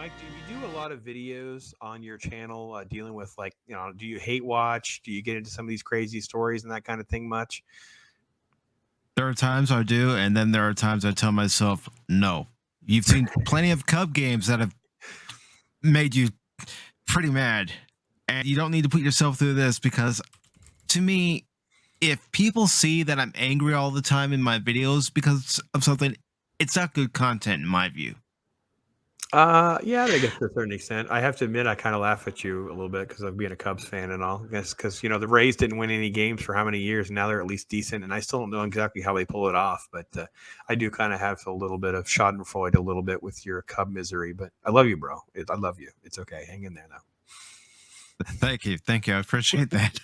Mike, do you do a lot of videos on your channel dealing with do you hate watch? Do you get into some of these crazy stories and that kind of thing much? There are times I do, and then there are times I tell myself, no. You've seen plenty of Cub games that have made you pretty mad, and you don't need to put yourself through this because, to me, if people see that I'm angry all the time in my videos because of something, it's not good content in my view. Yeah, I guess to a certain extent. I have to admit, I kind of laugh at you a little bit because of being a Cubs fan and all. I guess because the Rays didn't win any games for how many years, and now they're at least decent. And I still don't know exactly how they pull it off, but I do kind of have a little bit of Schadenfreude a little bit with your Cub misery. But I love you, bro. I love you. It's okay. Hang in there now. Thank you. I appreciate that.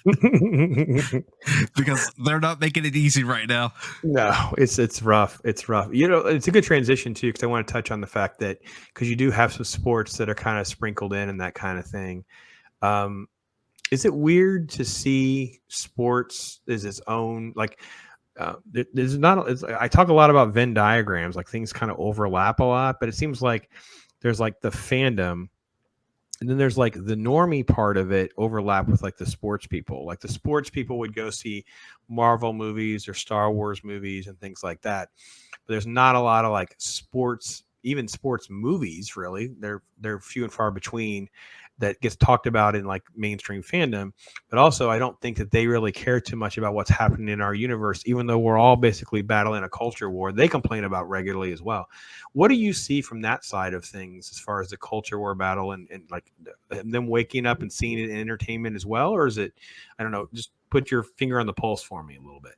Because they're not making it easy right now. No, it's rough. It's rough. It's a good transition too, because I want to touch on the fact that because you do have some sports that are kind of sprinkled in and that kind of thing. Um, is it weird to see sports as its own there's not I talk a lot about Venn diagrams, like things kind of overlap a lot, but it seems like there's like the fandom and then there's like the normie part of it overlap with like the sports people. Like the sports people would go see Marvel movies or Star Wars movies and things like that. But there's not a lot of like sports, even sports movies, really. They're few and far between that gets talked about in like mainstream fandom. But also I don't think that they really care too much about what's happening in our universe, even though we're all basically battling a culture war. They complain about regularly as well. What do you see from that side of things as far as the culture war battle and like them waking up and seeing it in entertainment as well? Or is it, I don't know, just put your finger on the pulse for me a little bit.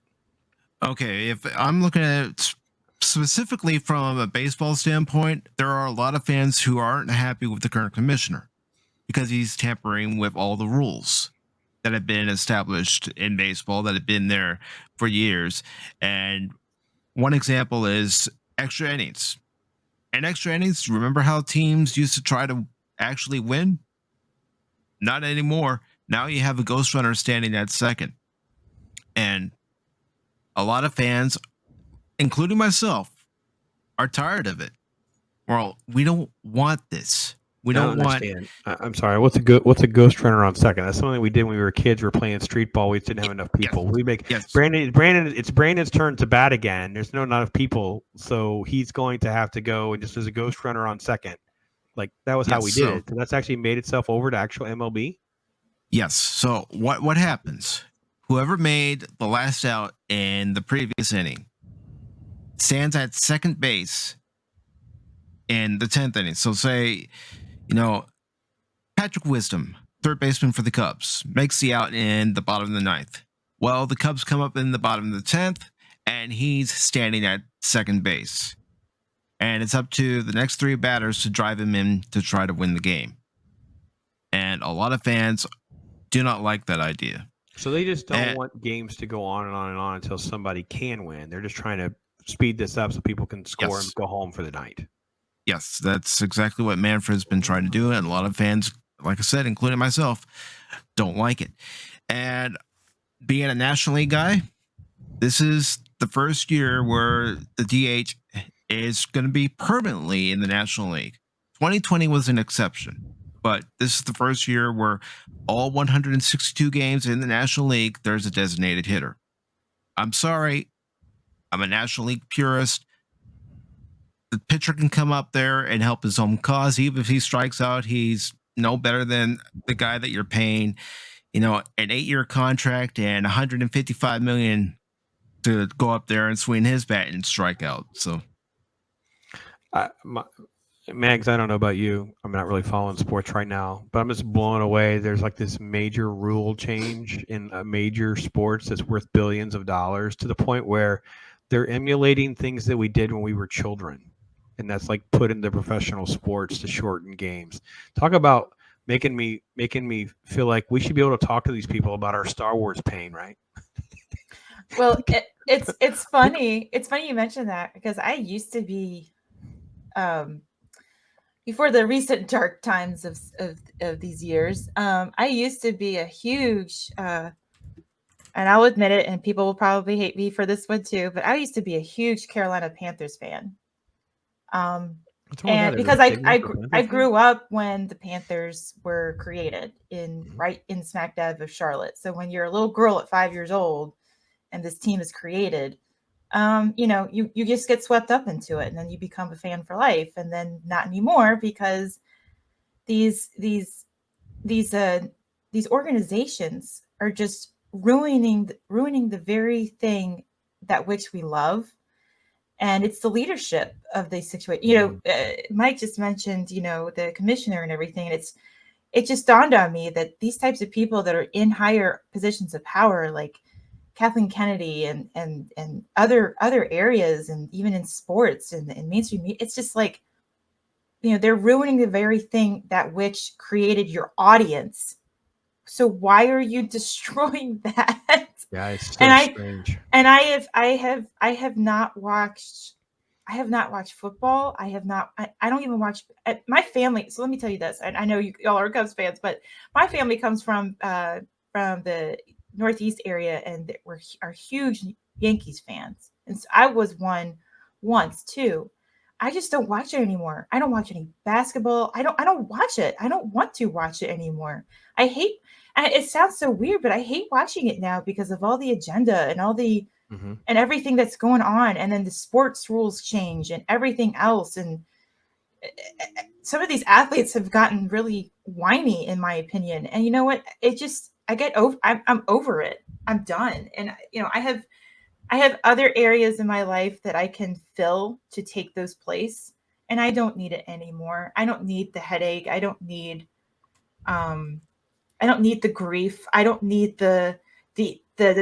Okay, if I'm looking at it specifically from a baseball standpoint, there are a lot of fans who aren't happy with the current commissioner because he's tampering with all the rules that have been established in baseball that have been there for years. And one example is extra innings. And extra innings, remember how teams used to try to actually win? Not anymore. Now you have a ghost runner standing at second. And a lot of fans, including myself, are tired of it. Well, we don't want this. We I don't don't want. understand. I'm sorry. What's a ghost runner on second? That's something we did when we were kids. We were playing street ball. We just didn't have enough Yes, people. We make yes, Brandon. It's Brandon's turn to bat again. There's no enough people, so he's going to have to go and just as a ghost runner on second. Like that was how yes. we did So it. So that's actually made itself over to actual MLB. yes. So what happens? Whoever made the last out in the previous inning stands at second base in the 10th inning. So say, you know, Patrick Wisdom, third baseman for the Cubs, makes the out in the bottom of the ninth. Well, the Cubs come up in the bottom of the 10th, and he's standing at second base. And it's up to the next three batters to drive him in to try to win the game. And a lot of fans do not like that idea. So they just don't And want games to go on and on and on until somebody can win. They're just trying to speed this up so people can score and yes, go home for the night. yes, that's exactly what Manfred's been trying to do. And a lot of fans, like I said, including myself, don't like it. And being a National League guy, this is the first year where the DH is going to be permanently in the National League. 2020 was an exception, but this is the first year where all 162 games in the National League, there's a designated hitter. I'm sorry, I'm a National League purist. The pitcher can come up there and help his own cause. Even if he strikes out, he's no better than the guy that you're paying, an 8-year contract and 155 million to go up there and swing his bat and strike out. So Mags, I don't know about you. I'm not really following sports right now, but I'm just blown away. There's like this major rule change in major sports that's worth billions of dollars to the point where they're emulating things that we did when we were children. And that's like put into professional sports to shorten games. Talk about making me feel like we should be able to talk to these people about our Star Wars pain, right? Well, it's funny. It's funny you mentioned that because I used to be, before the recent dark times of these years, I used to be a huge, and I'll admit it, and people will probably hate me for this one too, but I used to be a huge Carolina Panthers fan. What's wrong with And that? because There's a stigma for Panther I fans? grew up when the Panthers were created Mhm. right in smack dab of Charlotte. So when you're a little girl at 5 years old and this team is created, you know, you just get swept up into it, and then you become a fan for life, and then not anymore because these these these uh these organizations are just ruining the very thing that which we love, and it's the leadership of the situation. You know, Mike just mentioned, you know, the commissioner and everything, and it just dawned on me that these types of people that are in higher positions of power, like Kathleen Kennedy and other areas, and even in sports and mainstream media, it's just like, you know, they're ruining the very thing that which created your audience. So why are you destroying that? Yeah, it's so And strange. I have not watched, I have not watched football. I don't even watch my family. So let me tell you this. I know you all are Cubs fans, but my family comes from the Northeast area, and are huge Yankees fans. And so I was one once too. I just don't watch it anymore. I don't watch any basketball. I don't watch it. I don't want to watch it anymore. I hate, and it sounds so weird, but I hate watching it now because of all the agenda and all the Mhm. and everything that's going on, and then the sports rules change and everything else, and some of these athletes have gotten really whiny in my opinion. And you know what, it just, I get over, I'm over it. I'm done. And you know, I have other areas in my life that I can fill to take those place, and I don't need it anymore. I don't need the headache. Um I don't need the grief. I don't need the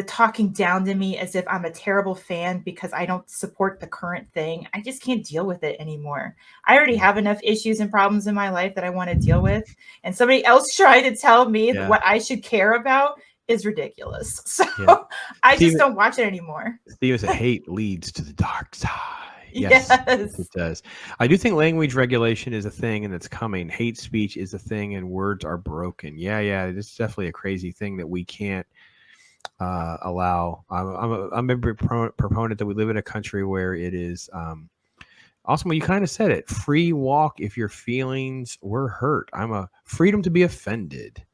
talking down to me as if I'm a terrible fan because I don't support the current thing. I just can't deal with it anymore. I already have enough issues and problems in my life that I want to deal with, and somebody else trying to tell me Yeah. what I should care about is ridiculous. So Yeah. I just Steven, don't watch it anymore. Steven said hate leads to the dark side. Yes. Yes, it does. I do think language regulation is a thing and it's coming. Hate speech is a thing and words are broken. Yeah, it's definitely a crazy thing that we can't allow. I'm a big proponent that we live in a country where it is also, you kind of said it, free walk if your feelings were hurt. I'm a freedom to be offended.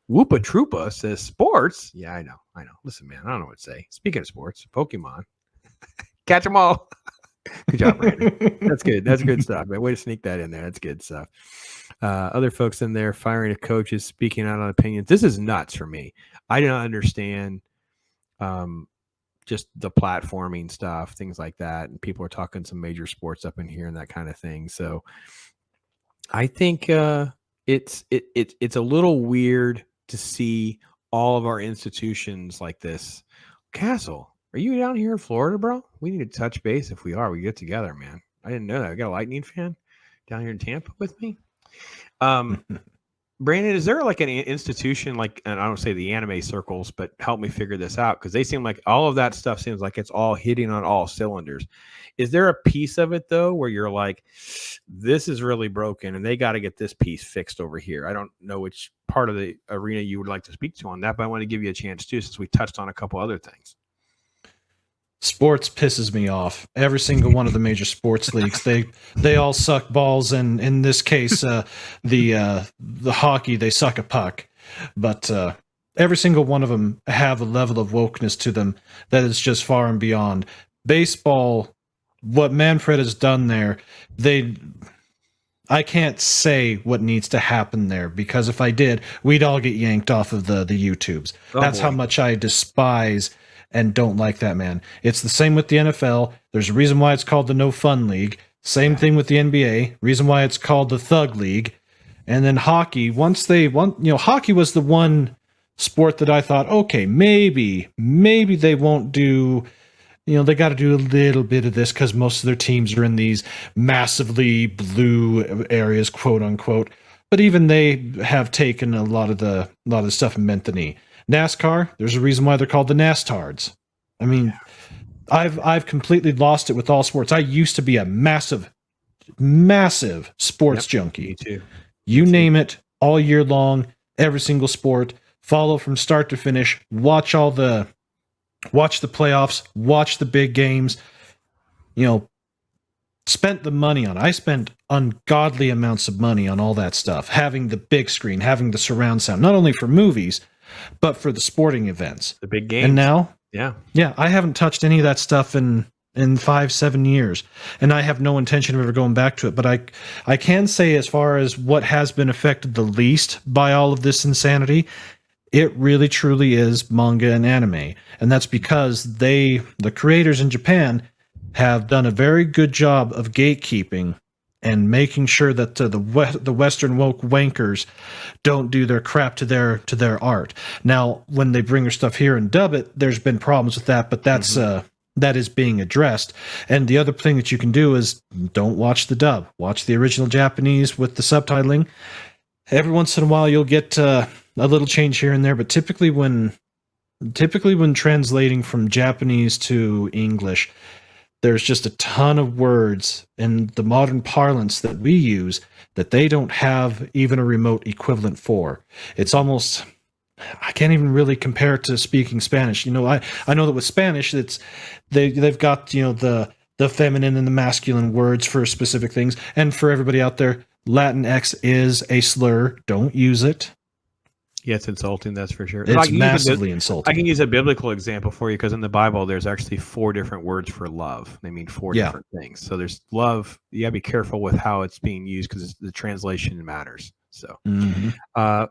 Whoopa Troopa says sports. Yeah, I know. Listen, man, I don't know what to say. Speaking of sports, Pokemon, catch them all. Good job, Brandon. That's good. That's good stuff, man. Way to sneak that in there. That's good stuff. Other folks in there firing at coaches, speaking out on opinions. This is nuts for me. I don't understand just the platforming stuff, things like that. And people are talking some major sports up in here and that kind of thing. So I think it's a little weird to see all of our institutions like this. Castle, are you down here in Florida, bro? We need to touch base. If we are, we get together, man. I didn't know that. I got a Lightning fan down here in Tampa with me. Brandon, is there like an institution like, and I don't say the anime circles, but help me figure this out, because they seem like all of that stuff seems like it's all hitting on all cylinders. Is there a piece of it though where you're like, this is really broken and they got to get this piece fixed over here? I don't know which part of the arena you would like to speak to on that, but I want to give you a chance too, since we touched on a couple other things. Sports pisses me off. Every single one of the major sports leagues, they all suck balls, and in this case, the hockey, they suck a puck. But every single one of them have a level of wokeness to them that is just far and beyond. Baseball, what Manfred has done there, I can't say what needs to happen there, because if I did, we'd all get yanked off of the YouTubes. That's how much I despise and don't like that man. It's the same with the NFL. There's a reason why it's called the No Fun League. Same thing with the NBA. Reason why it's called the Thug League. And then hockey, hockey was the one sport that I thought, okay, maybe they won't do, they got to do a little bit of this because most of their teams are in these massively blue areas, quote unquote. But even they have taken a lot of the stuff and bent the knee. NASCAR, there's a reason why they're called the NASTARDs. I mean, I've completely lost it with all sports. I used to be a massive sports junkie. Me too. You name it, all year long, every single sport, follow from start to finish, watch the playoffs, watch the big games. spent the money on. I spent ungodly amounts of money on all that stuff, having the big screen, having the surround sound, not only for movies, but for the sporting events. The big games. And now, yeah, I haven't touched any of that stuff in 5-7 years, and I have no intention of ever going back to it. But I can say, as far as what has been affected the least by all of this insanity, it really truly is manga and anime. And that's because the creators in Japan have done a very good job of gatekeeping and making sure that the Western woke wankers don't do their crap to their art. Now, when they bring their stuff here and dub it, there's been problems with that, but that's that is being addressed. And the other thing that you can do is don't watch the dub. Watch the original Japanese with the subtitling. Every once in a while, you'll get a little change here and there, but typically when translating from Japanese to English, there's just a ton of words in the modern parlance that we use that they don't have even a remote equivalent for. It's almost, I can't even really compare it to speaking Spanish. You know, I know that with Spanish, they've got, you know, the feminine and the masculine words for specific things. And for everybody out there, Latinx is a slur. Don't use it. Yeah, it's insulting, that's for sure. It's massively insulting. I can use a biblical example for you, because in the Bible, there's actually 4 different words for love. They mean 4 different things. So there's love. You gotta be careful with how it's being used, because the translation matters. So, Yeah.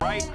Right?